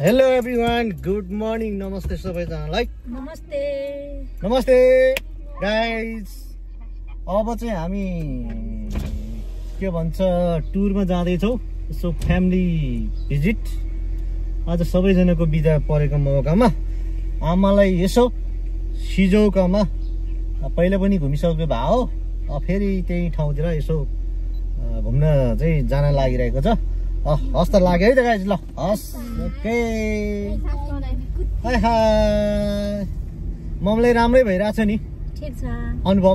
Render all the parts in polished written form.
Hello everyone, good morning, नमस्ते सबैजनालाई। नमस्ते गाइज। अब चाहिँ हामी के भन्छ टुरमा जाँदैछौँ, यसो फ्यामिली भिजिट। आज सबैजनाको बिदा परेको मौकामा आमालाई यसो सिजौकामा पहिला पनि घुमिसक्यो भए हो, फेरि त्यही ठाउँतिर यसो घुम्न चाहिँ जान लागिरहेको छ। हस् त लाग्यो है त गाइज। ल हस्, ओके। High high. ममलाई राम्रै भइरहेछ नि? ठिक छ। अनुभव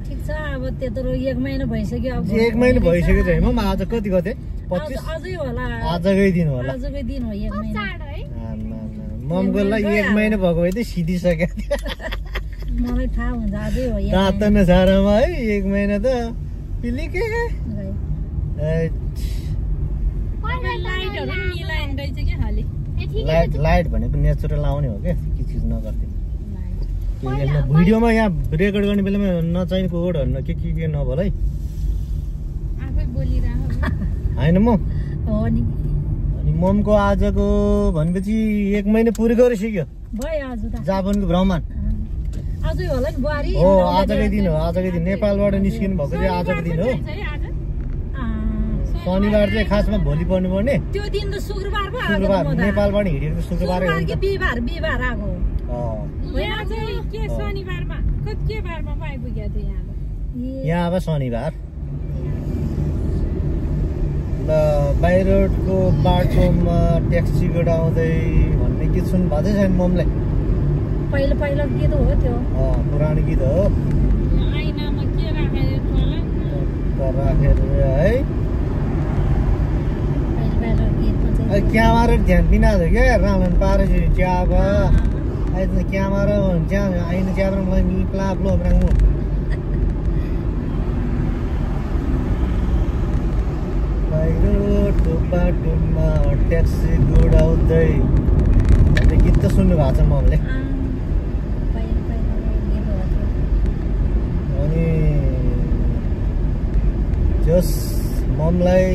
ठिक छ। अब त्यत्रो 1 महिना भइसक्यो। अब 1 महिना भइसक्यो चाहिँ म आज कति गते? 25 अझै होला। आजकै दिन होला। आजकै दिन हो 1 महिना। ममको लागि 1 महिना भएको भए त सिधिसक्यो। मलाई थाहा हुन्छ अझै हो। दाँत नछारमा है 1 महिना त पिलिके। लाइट भनेको नेचुरल आउने हो क्या, के चिज नगर्दैन। भिडियोमा यहाँ रेकर्ड गर्ने बेलामा नचाहिने कोडहरू के नभल है। होइन म अनि ममको आजको भनेपछि 1 महिना पुरेको रहेछ। जापानको भ्रमण हो, आजकै दिन हो। आजकै दिन नेपालबाट निस्किनु भएको चाहिँ आजको दिन हो। शनिबार चाहिँ खासमा भोलि पर्नुपर्ने। त्यो दिन त शुक्रबार पो आएको। शुक्रबार नेपालबाट हिँडेको शुक्रबारै हो। बिहीबार आएको। यहाँ अब शनिबार। ल बाहिरको बाटोमा ट्याक्सी गडाउँदै भन्ने गीत सुन्नु भएको छैन ममले? पहिलो गीत हो त्यो। पुरानो गीत हो। राखेर है क्यामेरा ध्यान दिनाथ क्या रामन पारेपछि च्याब अहिले क्यामेरा भन्छ आइन क्यामेरा मलाई प्लाप्लो राङ्गु बाहिरको बाटोमा ट्याक्सी गुडाउँदै भन्ने गीत त सुन्नु भएको छ ममले। अनि जस ममलाई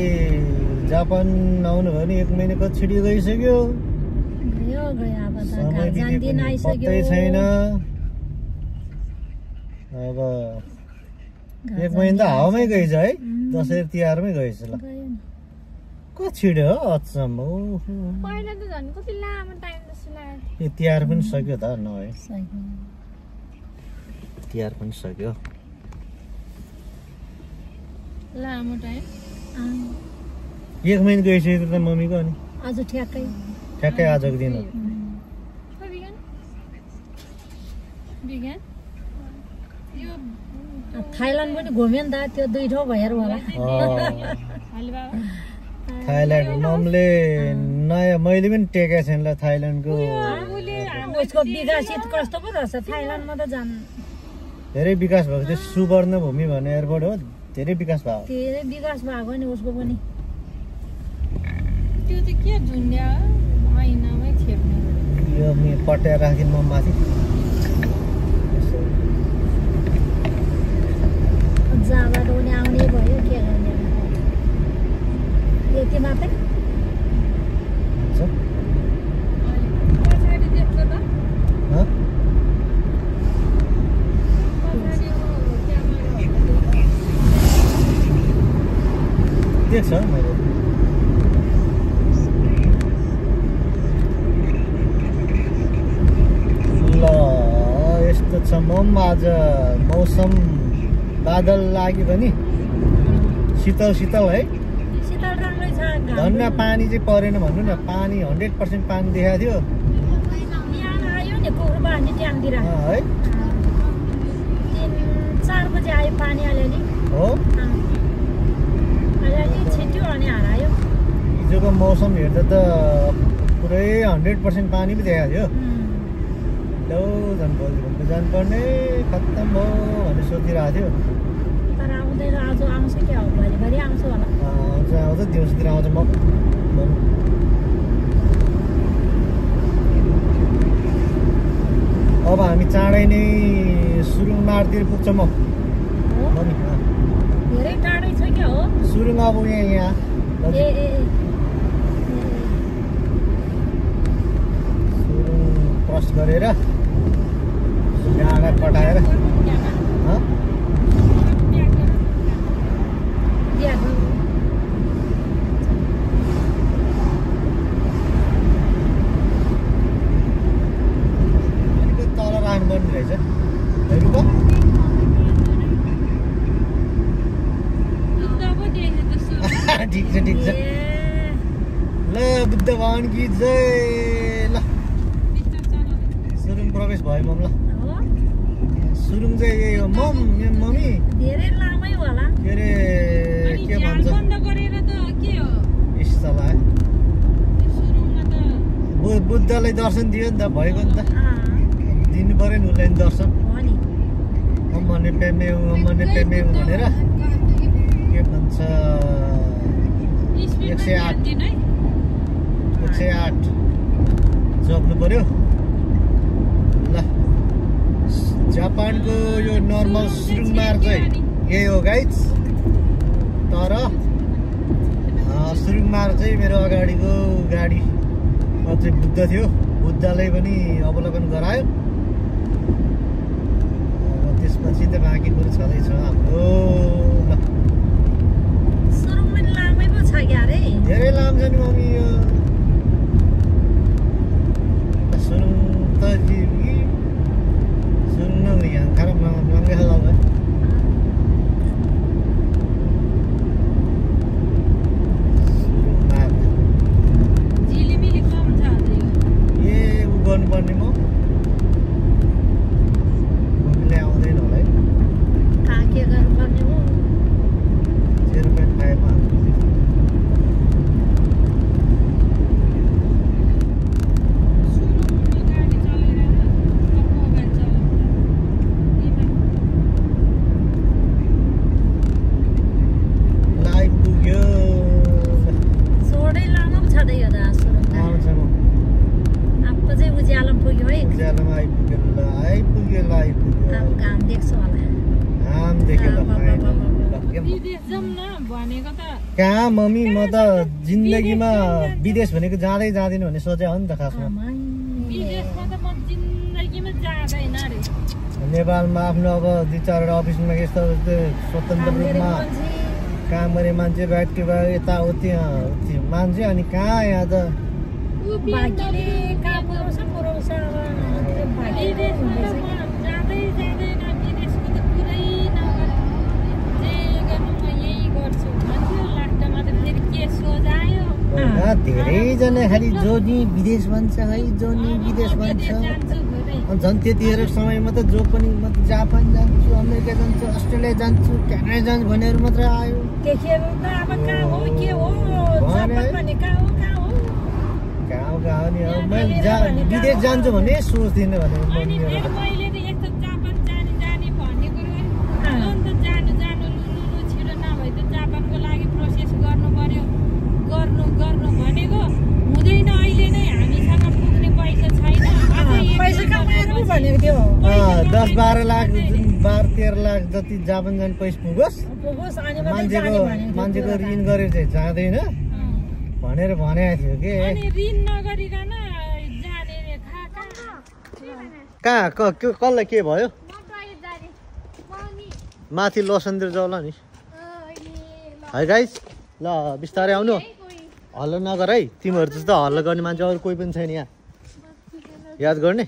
जापान आउनु भयो नि 1 महिना कछिडी गइसक्यो। पत्तै छैन। अब 1 महिना त हावामै गएछ है। दसैँ तिहारमै गएछ। ल कछिडी हो अचम्म। यो तिहार पनि सक्यो त नभए तिहार पनि सक्यो। लामो टाइम 1 महिना गइसक्यो त मम्मीको। अनि आज ठ्याक्कै आजको दिन हो। थाइल्यान्ड पनि घुम्यो नि त, त्यो 2 ठाउँ भएर होला। थाइल्यान्ड ममले नयाँ मैले पनि टेकेको छैन ल थाइल्यान्डको। उसको विकसित कस्तो पो रहेछ थाइल्यान्डमा त जान। धेरै विकास भएको थियो। सुवर्ण भूमि भन्ने एयरपोर्ट हो, धेरै विकास भएको। धेरै विकास भएको नि उसको पनि। त्यो चाहिँ के झुन्ड्या महिनामै छेप्ने यो पट्याएर राखिन् म माथि। जहाँबाट पनि आउने भयो, के गर्ने यति मात्रै हुन्छ। पछाडि देख्छ त देख्छ मैले। ल यस्तो छ मम। आज मौसम बादल लाग्यो पनि शीतल शीतल है। शीतल राम्रै छ। धन्न पानी चाहिँ परेन भन्नु न। पानी 100% पानी देखाएको थियो। बिहान आयो नि कुखुराबानी ट्याङतिर है 3-4 बजे आयो पानी अलिअलि हो। अलिअलि छिट्यो अनि हरायो। हिजोको मौसम हेर्दा त पुरै 100% पानी पो देखाएको थियो। लौ झन् भोलि घुम्नु जानुपर्ने खत्तम भयो भन्ने सोचिरहेको थियो। तर आउँदैन। आज आउँछ क्या हो, भरि आउँछ होला। आउँछ दिउँसोतिर आउँछ। म अब हामी चाँडै नै सुरुङमारतिर पुग्छौँ। धेरै टाढै छ क्या हो सुरुङ। अब यहाँ क्रस गरेर गाडा कटाएर तल राख्नुपर्ने रहेछ ठिक छ ठिक छ ल बुद्ध भगवान की जय ल सुरुङ प्रवेश भयो मम ल सुरुङ चाहिँ यही हो मम मम्मी धेरै लामै होला के अरे के भन्छ इस्तला बुद्धलाई दर्शन दियो नि त भएको नि त दिनु पर्यो नि उसलाई दर्शन अम्मने पेमेउ भनेर के भन्छ 108 जप्नु पर्यो ल जापानको यो नर्मल सुरुङ मार्ग चाहिँ यही हो गाइज तर सुरुङ मार्ग चाहिँ मेरो अगाडिको गाडी चाहिँ बुद्ध थियो बुद्धलाई पनि अवलोकन गरायो त्यसपछि त बाँकी कुरो छँदैछ हाम्रो धेरै लामो छ नि मम्मी यो सुरुङ त सुरुङ नगरी यहाँ खराब महँगै खालको है ए उ गर्नुपर्ने म मम्मीले आउँदैन होला है के गर्नुपर्ने हो 0.5 मा कहाँ मम्मी म त जिन्दगीमा विदेश भनेको जाँदै जाँदैन भन्ने सोचे हो नि त खासमा नेपालमा आफ्नो अब 2-4 अफिसमा यस्तो स्वतन्त्र रूपमा काम गर्ने मान्छे बाइकको यताउति मान्छे अनि कहाँ यहाँ त धेरैजना खालि जोनी विदेश भन्छ है जोनी विदेश भन्छ झन् त्यतिखेर समयमा त जो पनि म त जापान जान्छु अमेरिका जान्छु अस्ट्रेलिया जान्छु क्यानाडा जान्छु भनेर मात्र आयो कहाँ नि मैले विदेश जान्छु भने सोच्दिनँ भने गर्नु भनेको हुँदैन अहिले नै हामीसँग पुग्ने पैसा छैन पैसा कमाएर पो भनेको थियो 10-12 लाख 12-13 लाख जति जापान जाने पैसा पुगोस् अनि मान्छेको ऋण गरेर चाहिँ जाँदैन भनेर भनेको थियो के अनि ऋण नगरिकन जाने कहाँ कसलाई के भयो माथि लोसन्देर जाउला नि है गाइस ल बिस्तारै आउनु हल्ला नगर है तिमीहरू जस्तो हल्ला गर्ने मान्छे अरू कोही पनि छैन यहाँ याद गर्ने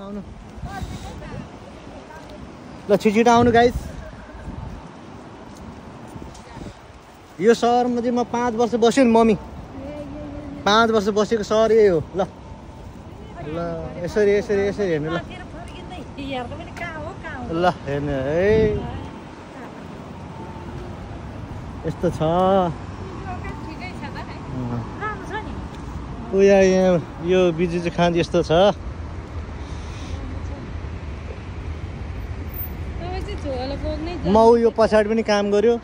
आउनु ल छिटो आउनु गाइस यो सहरमा चाहिँ म 5 वर्ष बस्यो नि मम्मी 5 वर्ष बसेको सहर यही हो ल ल यसरी हेर्नु ल ल हेर्नु है यस्तो छ यहाँ यो बिजु चाहिँ खान्छ यस्तो छ म यो पछाडि पनि काम गर्यो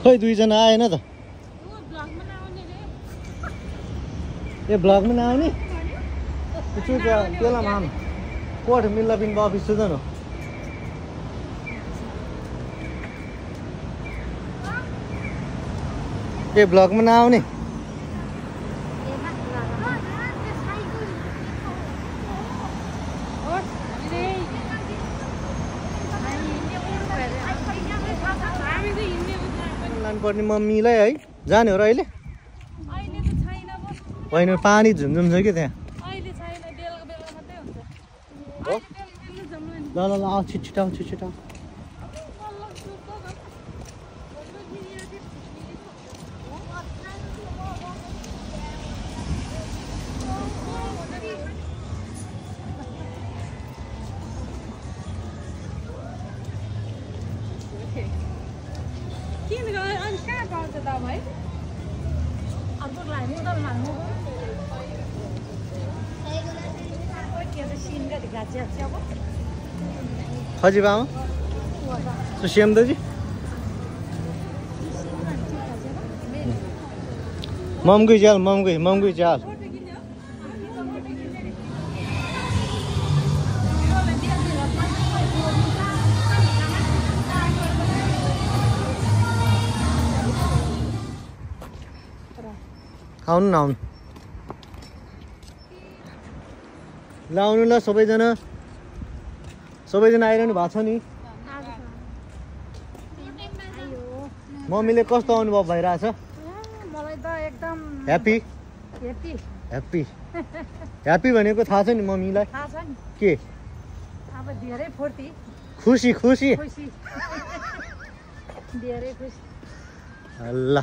खै दुईजना आएन त ए ब्लगमा नआउने त्यसलाई माम कोट मिल्ला पिन ऑफिस से जानो ये ब्लॉग में ना आउने लानुपर्ने मम्मीलाई है जाने हो र अहिले होइन पानी झुमझुम छ कि त्यहाँ ल ल ल आऊ छिटो आऊ छिटो आऊ हजुर बाबा सुश्याम दाजु ममगुई चाल ममगुई चाल आउनु न आउनु ल आउनु ल सबैजना आइरहनु भएको छ नि मम्मीले कस्तो अनुभव भइरहेछ मलाई त एकदम ह्याप्पी ह्याप्पी भनेको थाहा छ नि मम्मीलाई थाहा छ नि के अब धेरै फुर्ती खुसी धेरै खुसी ल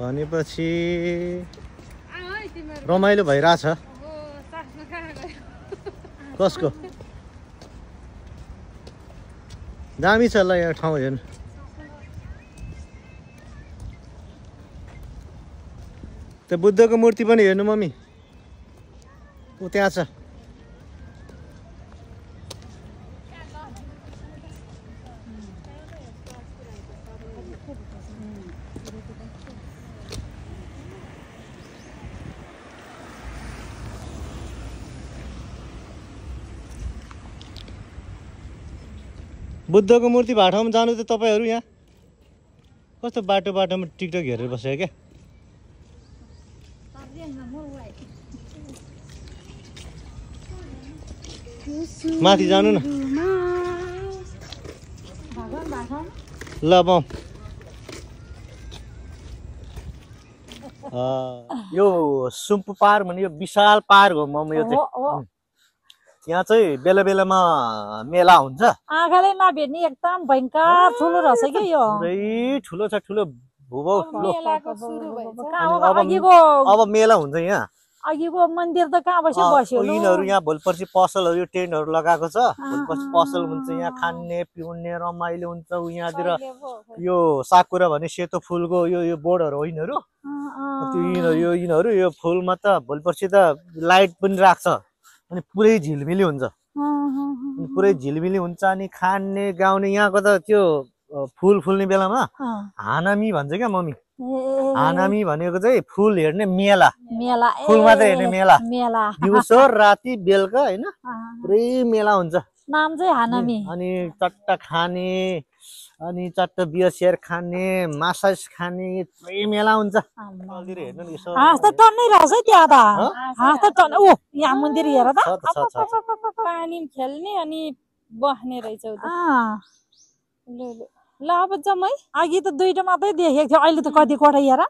भनेपछि रमाइलो भइरहेछ कसको दामी छ ल यो ठाउँ हेर्नु त्यो बुद्धको मूर्ति पनि हेर्नु मम्मी ऊ त्यहाँ छ बुद्धको मूर्ति भएको ठाउँमा जानु त तपाईहरु यहाँ कस्तो बाटोमा टिकटक हेरेर बसेको क्या माथि जानु न ल बम यो सुम्पु पार्क भन्ने यो विशाल पार्क हो मम यो चाहिँ यहाँ चाहिँ बेला बेलामा मेला हुन्छ आँखाले नभेट्ने एकदम भयंकर ठुलो रहेछ के यो पुरै ठुलो छ ठुलो भुबौ ठुलो अब मेला हुन्छ यहाँ अघिको मन्दिर त कहाँ बस्यो यिनीहरू यहाँ भोलिपर्सि पसलहरू टेन्टहरू लगाएको छ भोलिपर्सि पसल हुन्छ यहाँ खाने पिउने रमाइलो हुन्छ यहाँतिर यो साकुरा भन्ने सेतो फुलको यो बोर्डहरू हो यिनीहरू यो फुलमा त भोलिपर्सि त लाइट पनि राख्छ अनि पुरै झिलमिली हुन्छ अनि खाने गाउने यहाँको त त्यो फुल फुल्ने बेलामा हानामी भन्छ क्या मम्मी हानामी भनेको चाहिँ फुल हेर्ने मेला फुल मात्रै हेर्ने मेला दिउँसो राति बेलुका हैन पुरै मेला हुन्छ नाम चाहिँ हानामी अनि चट्टा खाने अनि चट्टा बियर सेयर खाने मासाज खाने पुरै मेला हुन्छ हेर्नु नि यसो हाँस त टन्नै रहेछ त्यहाँ त हाँस त टन् ओ यहाँ मन्दिर हेर त पानी खेल्ने अनि बस्ने रहेछ ल अब जम्मै अघि त दुईटा मात्रै देखेको थियो अहिले त कति कोठा हेर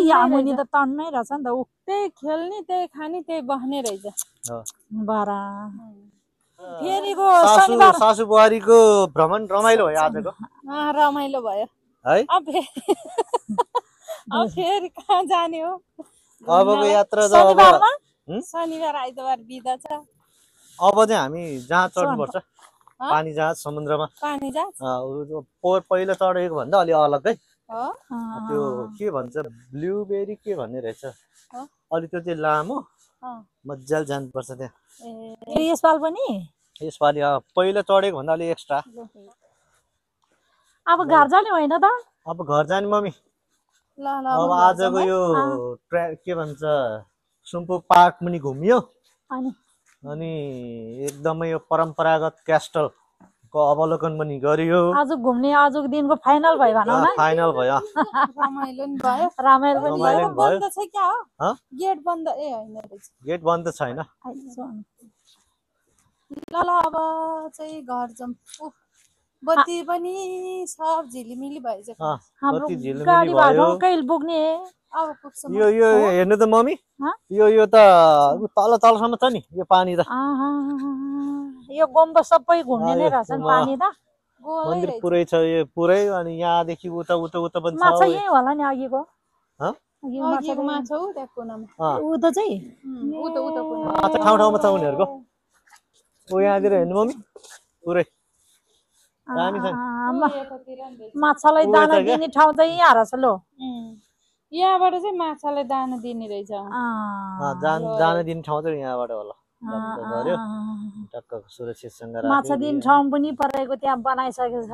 यहाँ मुनि त टन्नै रहेछ नि त ऊ त्यही खेल्ने त्यही खाने त्यही बस्ने रहेछ बरा फेरिको सासु बुहारीको भ्रमण रमाइलो भयो आजको रमाइलो भयो है फेरि कहाँ जाने हो अबको यात्रा त अब शनिबार आइतबार बिदा छ अब चाहिँ हामी जहाँ चढ्नुपर्छ पानी जहाज समुद्रमा पानी जहाज पहिलो चढेको भन्दा अलि अलग्गै हो त्यो के भन्छ ब्लुबेरी के भन्ने रहेछ अलि त्यो चाहिँ लामो मजाले जानुपर्छ त्यहाँ यसपाल पनि यसपालि पहिलो चढेको भन्दा अलि एक्स्ट्रा अब घर जाने होइन त अब घर जाने मम्मी अब आजको यो के भन्छ सुम्पु पार्क पनि घुमियो अनि एकदमै यो परम्परागत क्यास्टलको अवलोकन पनि गरियो आज घुम्ने आजको दिनको फाइनल भयो भनौँ न फाइनल भयो रमाइलो नि भयो रमाइलो पनि भयो बन्द छ क्या हो गेट बन्द ए हैन रहेछ गेट बन्द छैन ल अब चाहिँ घर जाउँ बत्ती पनि सब झिलिमिली भइसक्यो हाम्रो गाडी भाडा कहिले पुग्ने अब पुग्छ यो हेर्नु त मम्मी यो त तल तलसम्म छ नि यो पानी त यो गुम्बा सबै घुम्ने नै रहेछ नि पानी त मन्दिर पुरै छ यो पुरै अनि यहाँदेखि उता उता उता पनि छ माछा यही होला नि अघिको अघिको माछा हो त्यहाँ कुनामा उता चाहिँ उता माछा ठाउँ ठाउँमा छ उनीहरूको ओ यहाँतिर हेर्नु मम्मी पुरै दामी छ माछालाई दाना दिने ठाउँ चाहिँ यहाँ रहेछ लो यहाँबाट चाहिँ माछालाई दाना दिने रहेछ दाना दिने ठाउँ चाहिँ यहाँबाट होला टक्क सुरक्षितसँग माछा दिने ठाउँ पनि परेको त्यहाँ बनाइसकेको छ